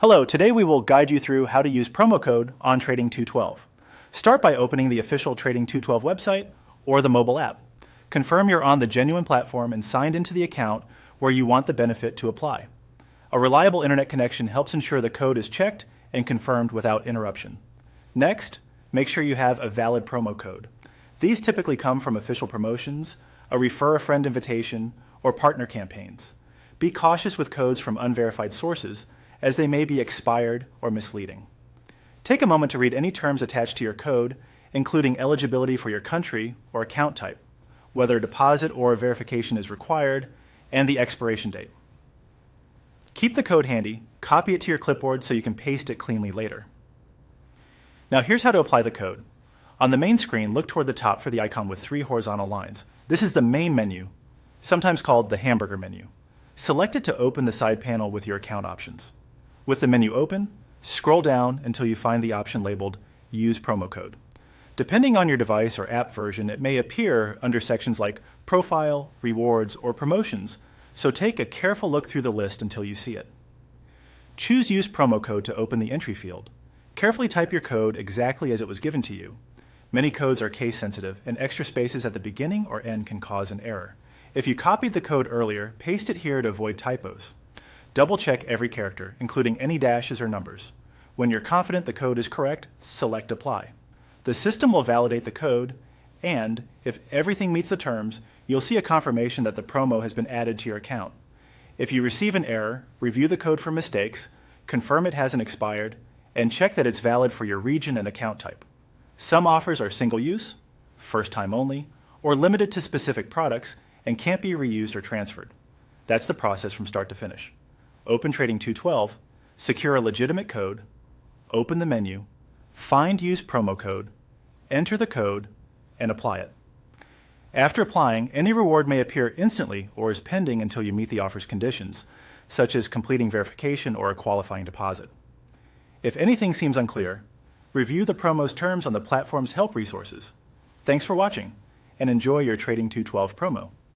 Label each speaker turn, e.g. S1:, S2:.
S1: Hello, today we will guide you through how to use promo code on Trading 212. Start by opening the official Trading 212 website or the mobile app. Confirm you're on the genuine platform and signed into the account where you want the benefit to apply. A reliable internet connection helps ensure the code is checked and confirmed without interruption. Next, make sure you have a valid promo code. These typically come from official promotions, a refer a friend invitation, or partner campaigns. Be cautious with codes from unverified sources, as they may be expired or misleading. Take a moment to read any terms attached to your code, including eligibility for your country or account type, whether deposit or verification is required, and the expiration date. Keep the code handy, copy it to your clipboard so you can paste it cleanly later. Now here's how to apply the code. On the main screen, look toward the top for the icon with 3 horizontal lines. This is the main menu, sometimes called the hamburger menu. Select it to open the side panel with your account options. With the menu open, scroll down until you find the option labeled Use Promo Code. Depending on your device or app version, it may appear under sections like Profile, Rewards, or Promotions, so take a careful look through the list until you see it. Choose Use Promo Code to open the entry field. Carefully type your code exactly as it was given to you. Many codes are case sensitive, and extra spaces at the beginning or end can cause an error. If you copied the code earlier, paste it here to avoid typos. Double-check every character, including any dashes or numbers. When you're confident the code is correct, select Apply. The system will validate the code, and if everything meets the terms, you'll see a confirmation that the promo has been added to your account. If you receive an error, review the code for mistakes, confirm it hasn't expired, and check that it's valid for your region and account type. Some offers are single-use, first-time only, or limited to specific products, and can't be reused or transferred. That's the process from start to finish. Open Trading 212, secure a legitimate code, open the menu, find Use Promo Code, enter the code, and apply it. After applying, any reward may appear instantly or is pending until you meet the offer's conditions, such as completing verification or a qualifying deposit. If anything seems unclear, review the promo's terms on the platform's help resources. Thanks for watching, and enjoy your Trading 212 promo.